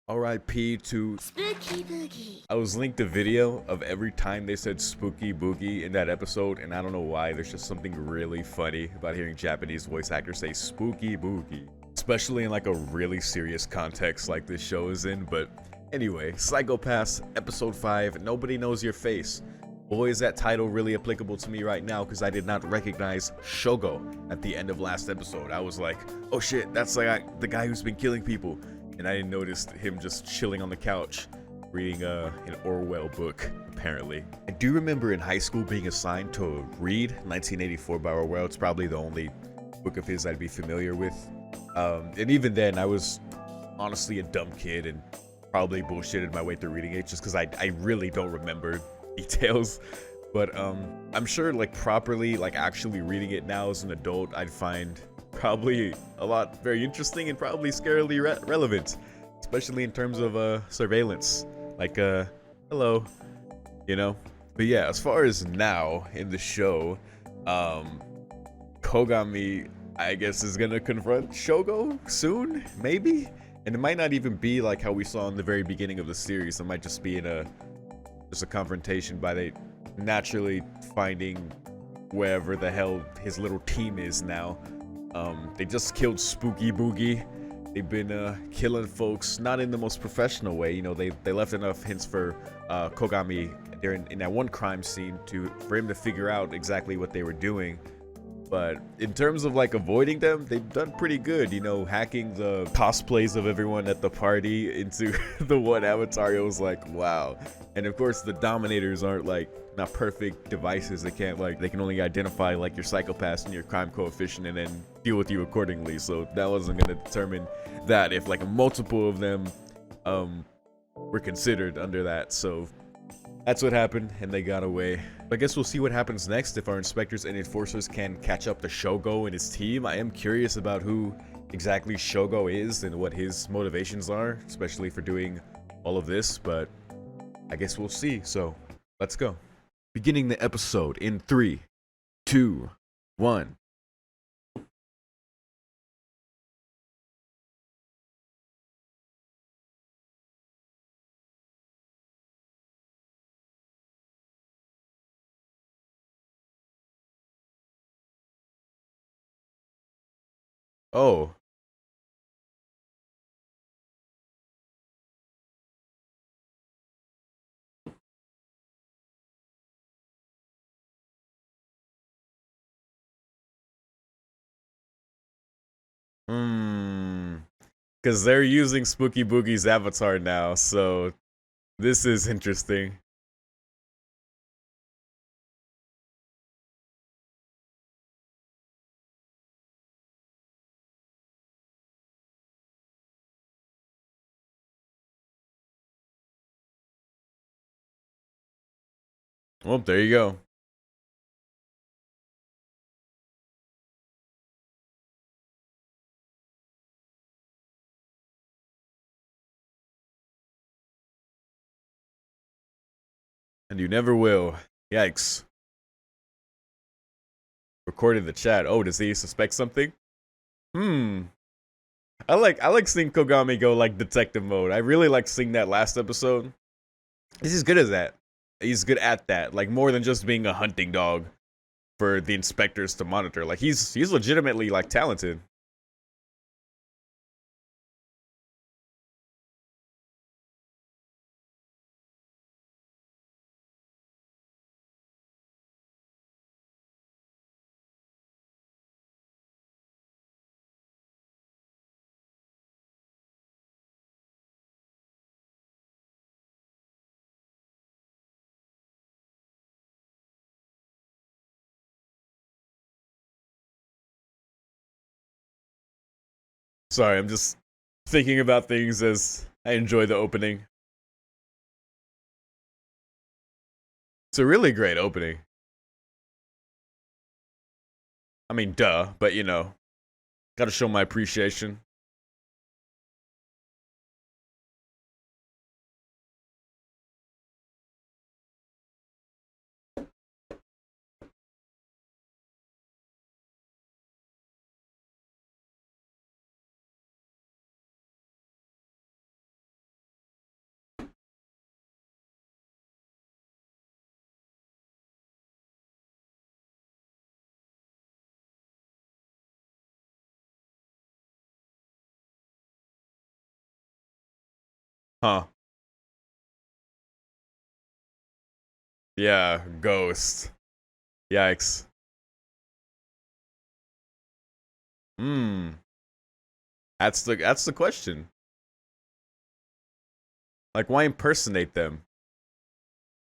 RIP to Spooky Boogie. I was linked a video of every time they said spooky boogie in that episode, and I don't know why. There's just something really funny about hearing Japanese voice actors say spooky boogie, especially in like a really serious context like this show is in. But anyway, Psycho-Pass episode 5, Nobody Knows Your Face. Boy, is that title really applicable to me right now, because I did not recognize Shogo at the end of last episode. I was like, oh shit, that's like the guy who's been killing people. And I didn't notice him just chilling on the couch reading an Orwell book, apparently. I do remember in high school being assigned to read 1984 by Orwell. It's probably the only book of his I'd be familiar with. And even then, I was honestly a dumb kid and probably bullshitted my way through reading it just because I really don't remember details. But I'm sure like properly, like actually reading it now as an adult, I'd find probably a lot very interesting and probably scarily relevant, especially in terms of surveillance, like hello, you know. But yeah, as far as now in the show, Kogami, I guess, is gonna confront Shogo soon, maybe, and it might not even be like how we saw in the very beginning of the series. It might just be in just a confrontation by they naturally finding wherever the hell his little team is now. They just killed Spooky Boogie. They've been killing folks, not in the most professional way. You know, they left enough hints for Kogami during in that one crime scene for him to figure out exactly what they were doing. But in terms of like avoiding them, they've done pretty good. You know, hacking the cosplays of everyone at the party into the one avatar. It was like, wow. And of course, the Dominators aren't like not perfect devices. They can only identify like your Psycho-Pass and your crime coefficient and then deal with you accordingly. So that wasn't gonna determine that if like multiple of them were considered under that. So that's what happened, and they got away. I guess we'll see what happens next if our inspectors and enforcers can catch up to Shogo and his team. I am curious about who exactly Shogo is and what his motivations are, especially for doing all of this, but I guess we'll see. So let's go. Beginning the episode in 3, 2, 1. Oh. Because they're using Spooky Boogie's avatar now, so this is interesting. Well, there you go. And you never will. Yikes. Recorded the chat. Oh, does he suspect something? I like seeing Kogami go like detective mode. I really like seeing that last episode. He's good at that. He's good at that. Like more than just being a hunting dog for the inspectors to monitor. Like he's legitimately like talented. Sorry, I'm just thinking about things as I enjoy the opening. It's a really great opening. I mean, duh, but you know, gotta show my appreciation. Huh. Yeah, ghost. Yikes. Hmm. That's the question. Like, why impersonate them?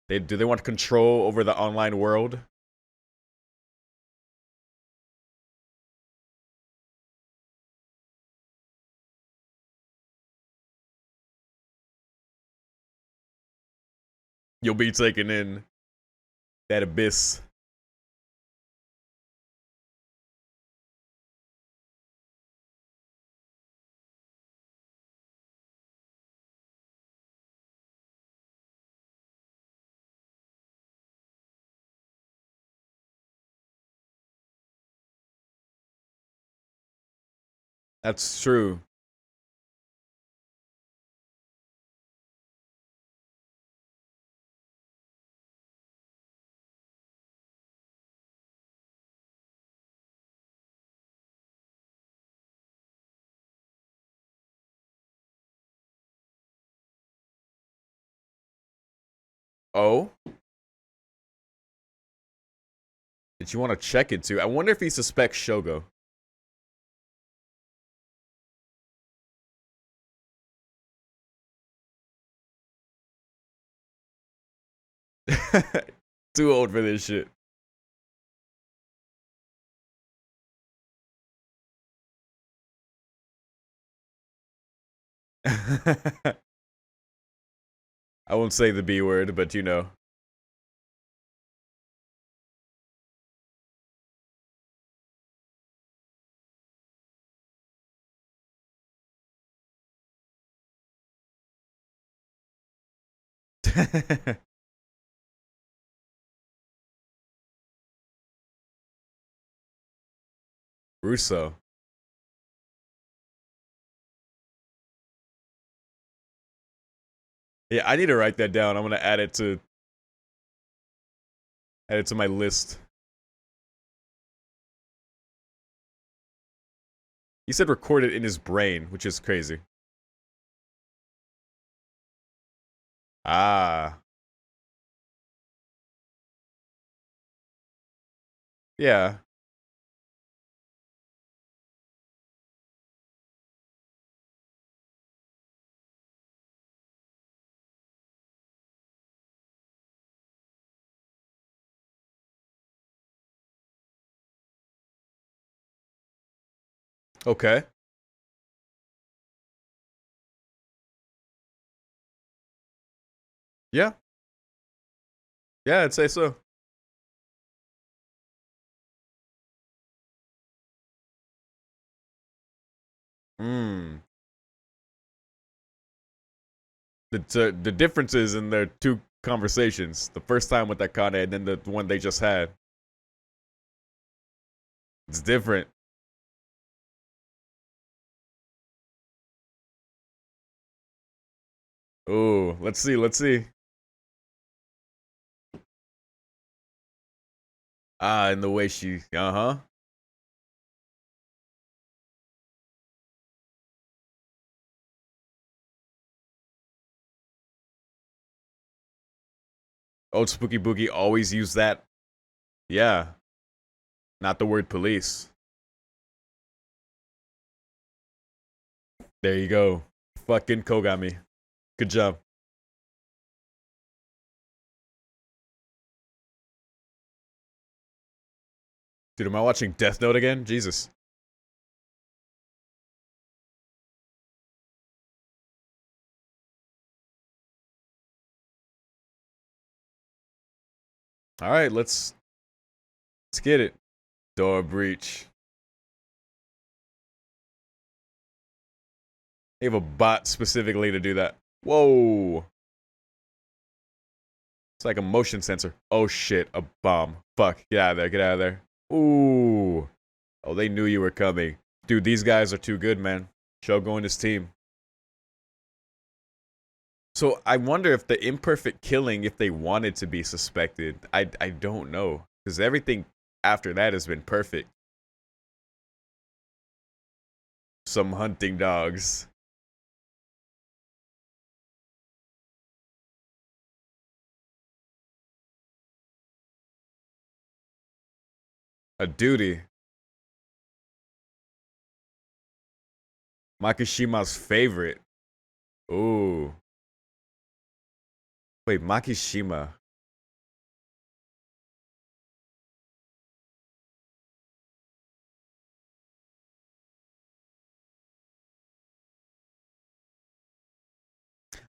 Do they want control over the online world? You'll be taken in that abyss. That's true. Oh? Did you want to check into? I wonder if he suspects Shogo. Too old for this shit. I won't say the B word, but you know. Russo. Yeah, I need to write that down. I'm gonna add it to my list. He said record it in his brain, which is crazy. Ah. Yeah. Okay. Yeah. Yeah, I'd say so. Hmm. The differences in their two conversations. The first time with that Kane and then the one they just had. It's different. Ooh, let's see, let's see. Ah, and the way she, uh-huh. Old Spooky Boogie always use that. Yeah, not the word police. There you go. Fucking Kogami. Good job. Dude, am I watching Death Note again? Jesus. All right, let's get it. Door breach. They have a bot specifically to do that. Whoa. It's like a motion sensor. Oh shit, a bomb. Fuck, get out of there, get out of there. Ooh. Oh, they knew you were coming. Dude, these guys are too good, man. Shogo and his team. So I wonder if the imperfect killing, if they wanted to be suspected, I don't know. Because everything after that has been perfect. Some hunting dogs. A duty. Makishima's favorite. Ooh. Wait, Makishima.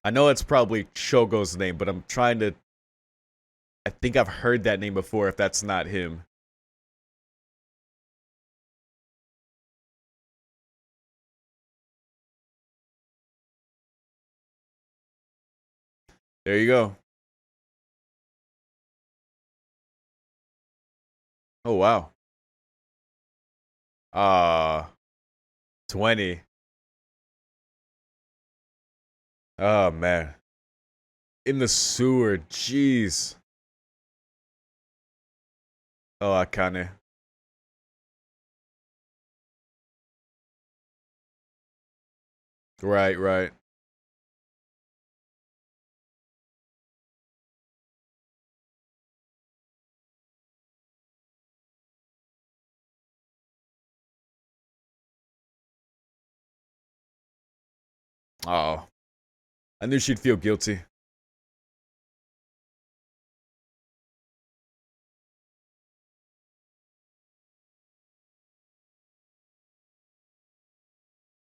I know it's probably Shogo's name, but I'm trying to. I think I've heard that name before if that's not him. There you go. Oh, wow. 20. Oh, man. In the sewer. Jeez. Oh, Akane. Right, right. Oh. I knew she'd feel guilty.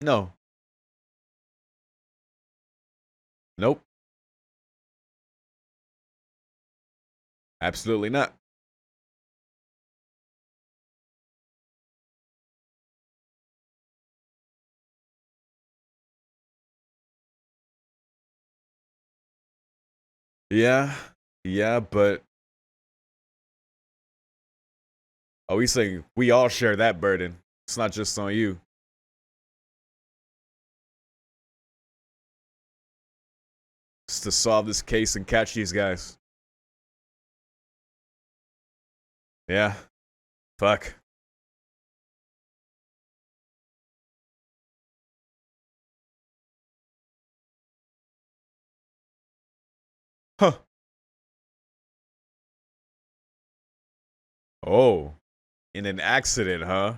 No. Nope. Absolutely not. Yeah. Yeah, but are we saying we all share that burden? It's not just on you. It's to solve this case and catch these guys. Yeah. Fuck. Huh. Oh. In an accident, huh?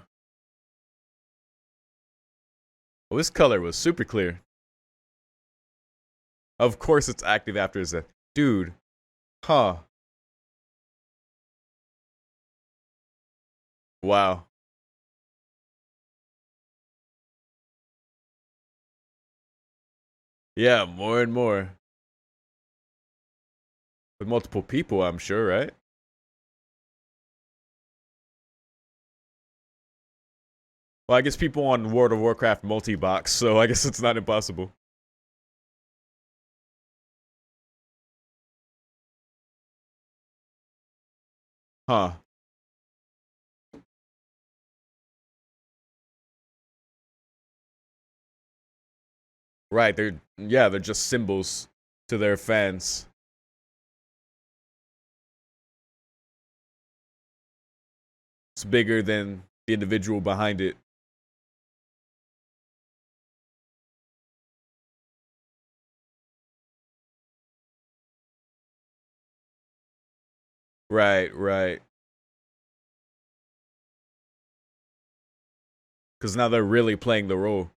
Well, this color was super clear. Of course it's active after his death. Dude. Huh. Wow. Yeah, more and more. With multiple people, I'm sure, right? Well, I guess people on World of Warcraft multi-box, so I guess it's not impossible. Huh. Right, they're just symbols to their fans. It's bigger than the individual behind it. Right, right. Because now they're really playing the role.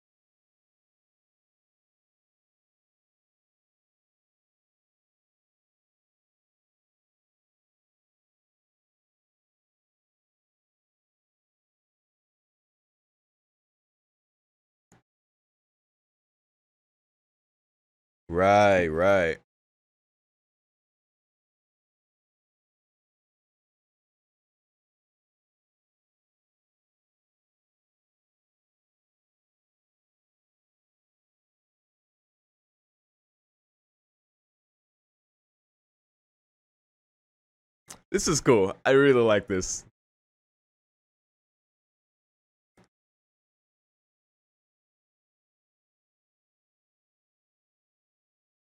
Right, right. This is cool. I really like this.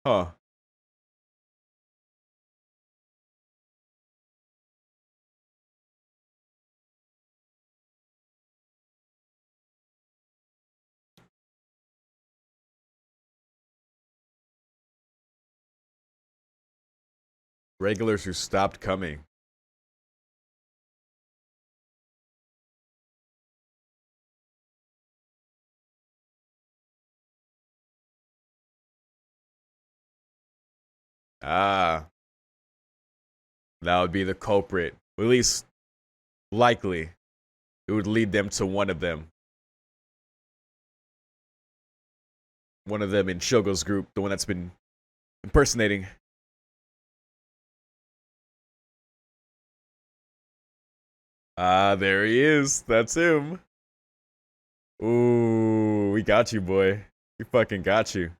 Huh. Regulars who stopped coming. Ah, that would be the culprit. At least, likely, it would lead them to one of them. One of them in Shogo's group, the one that's been impersonating. Ah, there he is. That's him. Ooh, we got you, boy. We fucking got you.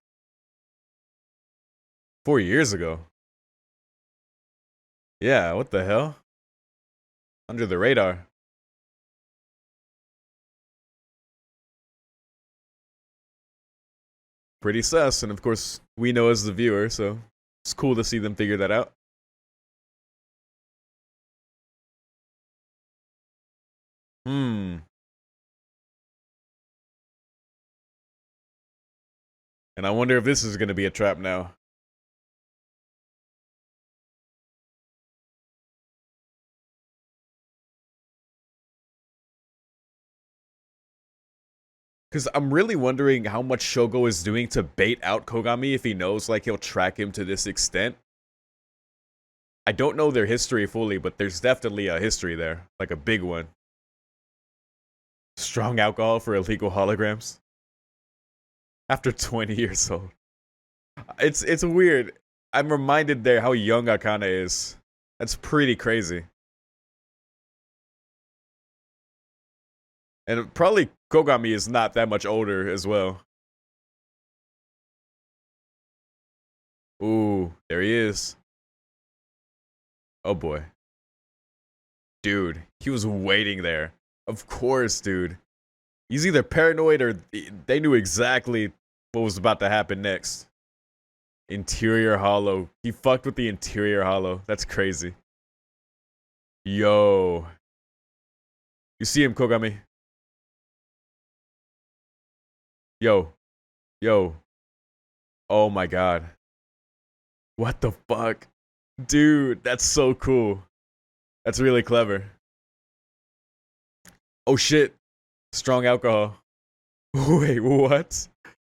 4 years ago. Yeah, what the hell? Under the radar. Pretty sus, and of course, we know as the viewer, so it's cool to see them figure that out. Hmm. And I wonder if this is gonna be a trap now. Because I'm really wondering how much Shogo is doing to bait out Kogami if he knows, like, he'll track him to this extent. I don't know their history fully, but there's definitely a history there. Like, a big one. Strong alcohol for illegal holograms. After 20 years old. It's weird. I'm reminded there how young Akane is. That's pretty crazy. And probably Kogami is not that much older as well. Ooh, there he is. Oh boy. Dude, he was waiting there. Of course, dude. He's either paranoid or they knew exactly what was about to happen next. Interior hollow. He fucked with the interior hollow. That's crazy. Yo. You see him, Kogami? Yo. Yo. Oh my god. What the fuck? Dude, that's so cool. That's really clever. Oh shit. Strong alcohol. Wait, what?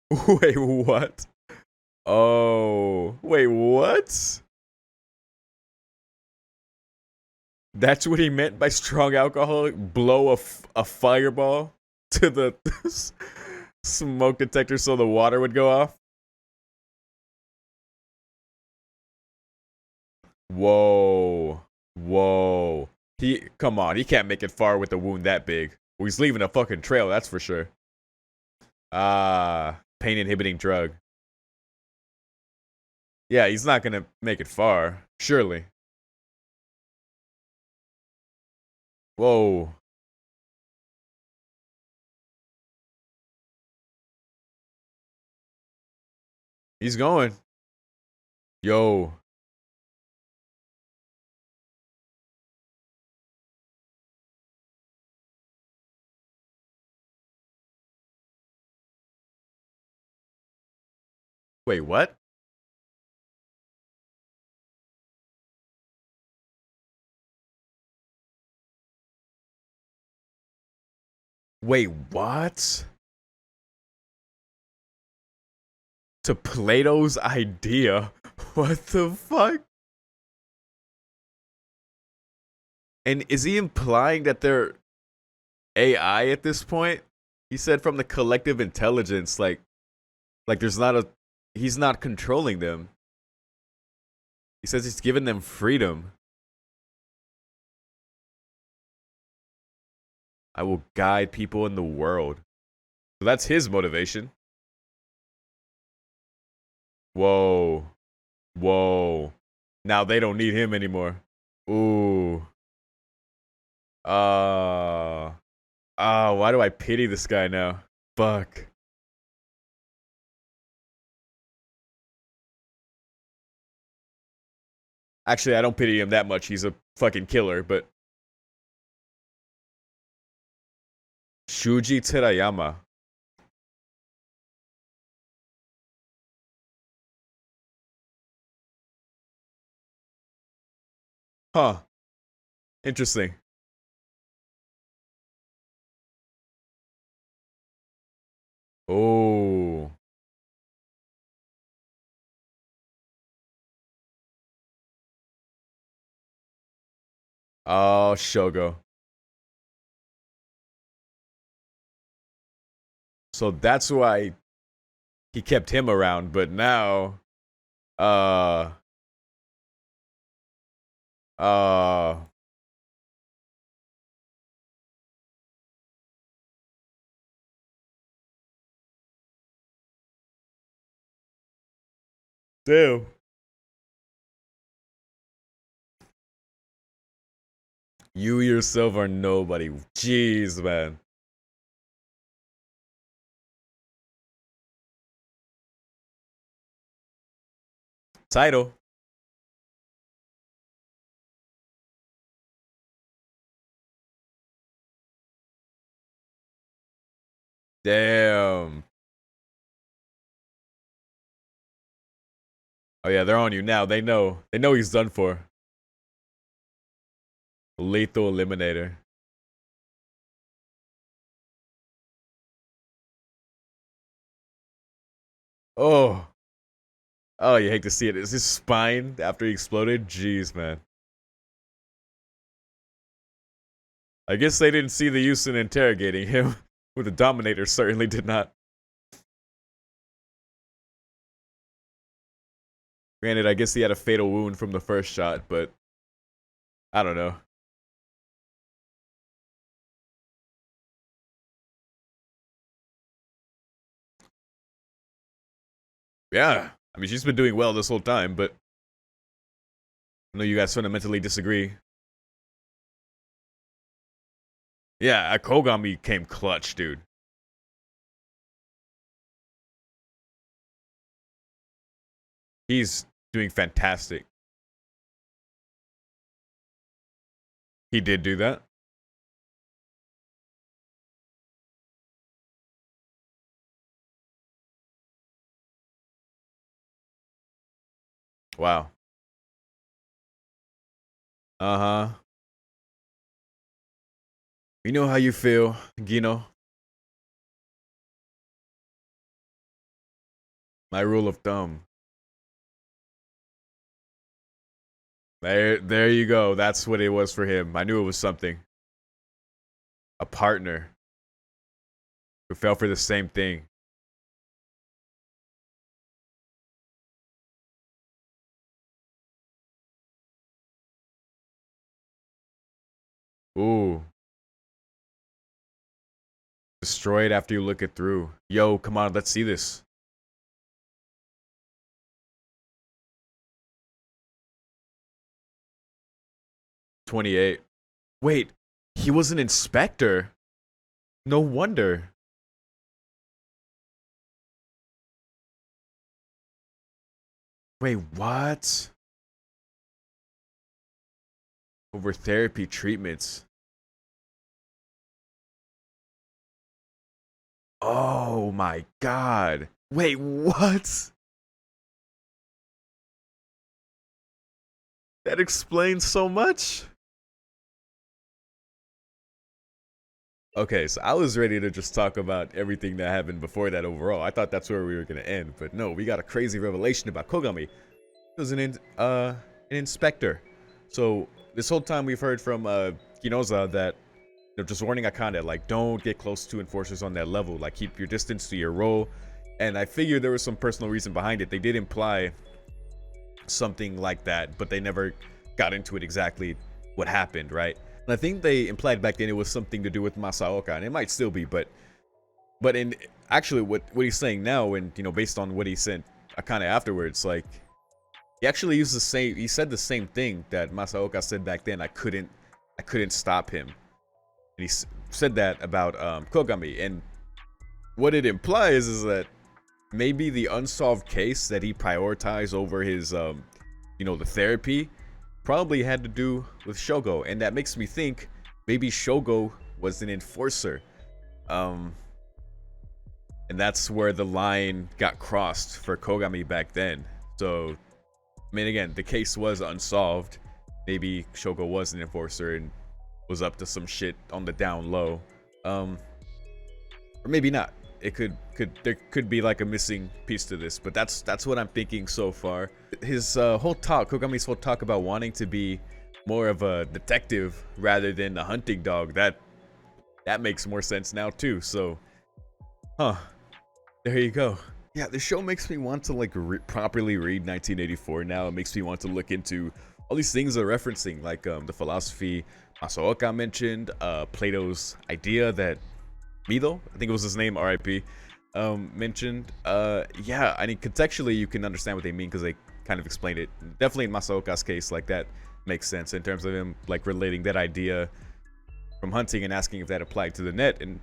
Wait, what? Oh. Wait, what? That's what he meant by strong alcohol? Blow a fireball to the smoke detector so the water would go off? Whoa. Whoa. Come on, he can't make it far with a wound that big. Well, he's leaving a fucking trail, that's for sure. Ah, pain inhibiting drug. Yeah, he's not gonna make it far, surely. Whoa. He's going. Yo. Wait, what? Wait, what? To Plato's idea? What the fuck? And is he implying that they're AI at this point? He said from the collective intelligence, like there's not a he's not controlling them. He says he's giving them freedom. I will guide people in the world. So that's his motivation. Whoa. Whoa. Now they don't need him anymore. Ooh. Why do I pity this guy now? Fuck. Actually, I don't pity him that much. He's a fucking killer, but Shuji Terayama. Huh. Interesting. Oh. Oh, Shogo. So that's why he kept him around, but now, uh, uh, damn. You yourself are nobody. Jeez, man. Title. Damn. Oh yeah, they're on you now. They know. They know he's done for. Lethal Eliminator. Oh. Oh, you hate to see it. Is his spine after he exploded? Jeez, man. I guess they didn't see the use in interrogating him. With the Dominator, certainly did not. Granted, I guess he had a fatal wound from the first shot, but I don't know. Yeah, I mean, she's been doing well this whole time, but I know you guys fundamentally disagree. Yeah, Kogami came clutch, dude. He's doing fantastic. He did do that. Wow. Uh-huh. We know how you feel, Gino. My rule of thumb. There you go. That's what it was for him. I knew it was something. A partner who fell for the same thing. Ooh. Destroyed after you look it through. Yo, come on, let's see this. $28. Wait, he was an inspector? No wonder. Wait, what? Over therapy treatments. Oh my god. Wait, what? That explains so much. Okay, so I was ready to just talk about everything that happened before that overall. I thought that's where we were going to end, but no, we got a crazy revelation about Kogami. He was an inspector. So this whole time we've heard from Kinoza that just warning Akane, like, don't get close to enforcers on that level. Like, keep your distance to your role. And I figured there was some personal reason behind it. They did imply something like that, but they never got into it exactly what happened, right? And I think they implied back then it was something to do with Masaoka, and it might still be, but in actually what he's saying now, and based on what he said Akane afterwards, like, he actually used he said the same thing that Masaoka said back then. I couldn't stop him. And he said that about Kogami, and what it implies is that maybe the unsolved case that he prioritized over his the therapy probably had to do with Shogo, and that makes me think maybe Shogo was an enforcer, and that's where the line got crossed for Kogami back then. So I mean, again, the case was unsolved. Maybe Shogo was an enforcer and was up to some shit on the down low, or maybe not. There could be like a missing piece to this, but that's what I'm thinking so far. His whole talk, Kogami's whole talk about wanting to be more of a detective rather than a hunting dog. That makes more sense now too. So, there you go. Yeah, the show makes me want to like properly read 1984 now. It makes me want to look into all these things they're referencing, like the philosophy Masaoka mentioned, Plato's idea that Mido, I think it was his name, R.I.P., mentioned. Yeah, I mean, contextually, you can understand what they mean because they kind of explained it. Definitely in Masaoka's case, like that makes sense in terms of him like relating that idea from hunting and asking if that applied to the net, and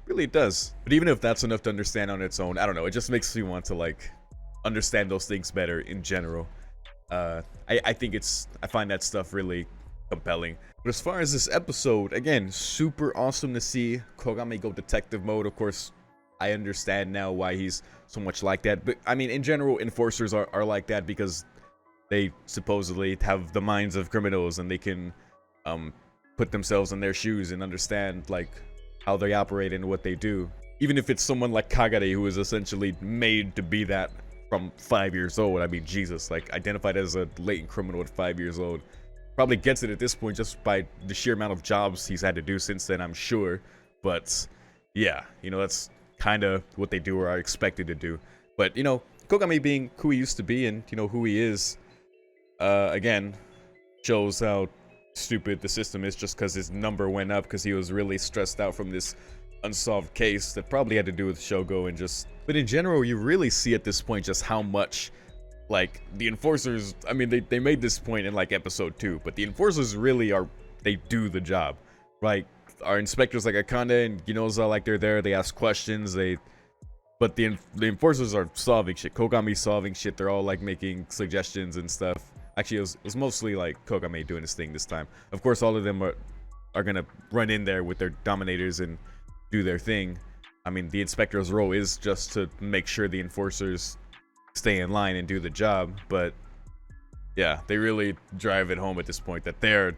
really it does. But even if that's enough to understand on its own, I don't know, it just makes me want to like understand those things better in general. I think I find that stuff really compelling. But as far as this episode, again, super awesome to see Kogami go detective mode. Of course, I understand now why he's so much like that. But I mean, in general, enforcers are like that because they supposedly have the minds of criminals and they can put themselves in their shoes and understand like how they operate and what they do. Even if it's someone like Kagare, who is essentially made to be that from 5 years old. I mean, Jesus, like identified as a latent criminal at 5 years old. Probably gets it at this point just by the sheer amount of jobs he's had to do since then, I'm sure. But yeah, that's kind of what they do or are expected to do. But Kogami being who he used to be and who he is, again, shows how stupid the system is just because his number went up because he was really stressed out from this unsolved case that probably had to do with Shogo and just. But in general, you really see at this point just how much like the enforcers, I mean, they made this point in like episode 2, but the enforcers really they do the job. Like our inspectors like Akane and Ginoza, like they're there, they ask questions, but the enforcers are solving shit. Kogami's solving shit, they're all like making suggestions and stuff. Actually, it was mostly like Kogami doing his thing this time. Of course, all of them are gonna run in there with their dominators and do their thing. I mean, the inspector's role is just to make sure the enforcers stay in line and do the job, but yeah, they really drive it home at this point that they're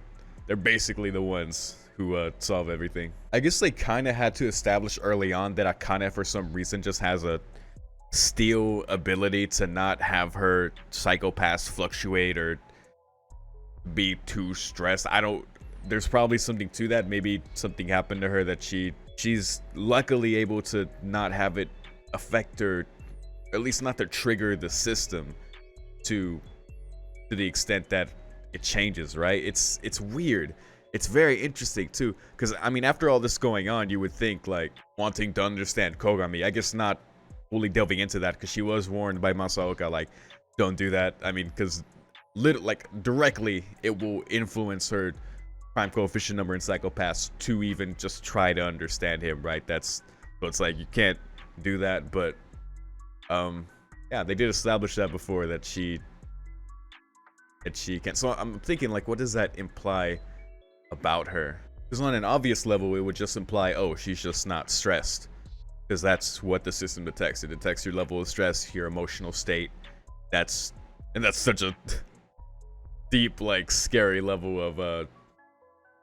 basically the ones who solve everything. I guess they kind of had to establish early on that Akane for some reason just has a steel ability to not have her psychopaths fluctuate or be too stressed. There's probably something to that. Maybe something happened to her that she's luckily able to not have it affect her, at least not to trigger the system to the extent that it changes, right? It's weird. It's very interesting too, because I mean, after all this going on, you would think like wanting to understand Kogami, I guess not fully delving into that because she was warned by Masaoka like, don't do that. I mean, because like directly it will influence her crime coefficient number in psychopaths to even just try to understand him, right? So it's like you can't do that, but yeah, they did establish that before that she can. So I'm thinking like, what does that imply about her? Because on an obvious level, it would just imply, oh, she's just not stressed, because that's what the system detects. It detects your level of stress, your emotional state. That's such a deep, like, scary level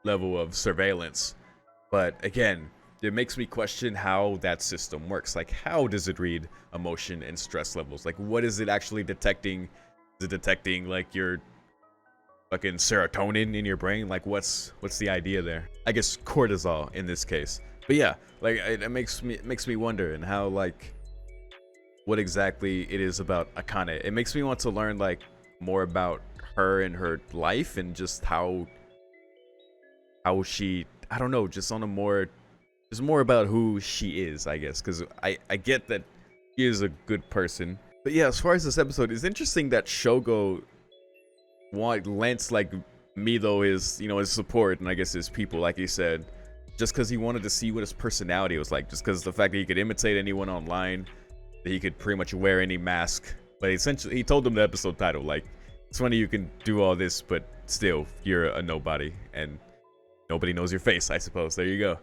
of surveillance. But again, it makes me question how that system works. Like, how does it read emotion and stress levels? Like, what is it actually detecting? Is it detecting like your fucking serotonin in your brain? Like, what's the idea there? I guess cortisol in this case. But yeah, like it makes me wonder and how like what exactly it is about Akane. It makes me want to learn like more about her and her life and just how she, I don't know, just on a more, just more about who she is, I guess, because I get that she is a good person. But yeah, as far as this episode, it's interesting that Shogo lent like Mido his support and I guess his people, like he said, just because he wanted to see what his personality was like, just because the fact that he could imitate anyone online, that he could pretty much wear any mask. But essentially, he told them the episode title, like, it's funny you can do all this, but still, you're a nobody, and nobody knows your face, I suppose. There you go.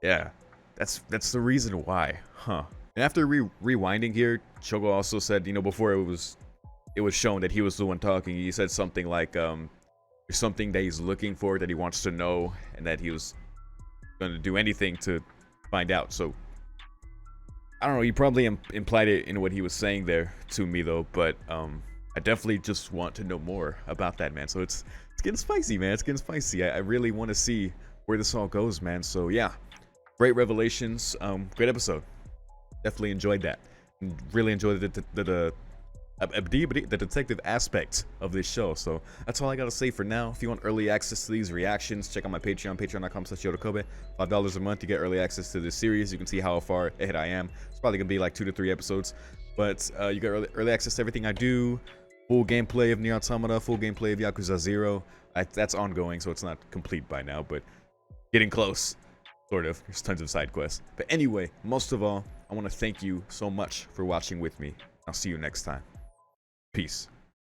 Yeah, that's the reason why, huh? And after rewinding here, Shogo also said, before it was shown that he was the one talking, he said something like, there's something that he's looking for, that he wants to know, and that he was going to do anything to find out. So, I don't know, he probably implied it in what he was saying there to me, though, but, I definitely just want to know more about that, man. So it's getting spicy, man. It's getting spicy. I really want to see where this all goes, man. So yeah, great revelations. Great episode. Definitely enjoyed that. And really enjoyed the detective aspect of this show. So that's all I gotta say for now. If you want early access to these reactions, check out my Patreon, patreon.com/YORO. $5 a month to get early access to this series. You can see how far ahead I am. It's probably gonna be like 2 to 3 episodes, but you get early access to everything I do. Full gameplay of Nier Automata, full gameplay of Yakuza 0. That's ongoing, so it's not complete by now, but getting close, sort of. There's tons of side quests. But anyway, most of all, I want to thank you so much for watching with me. I'll see you next time. Peace.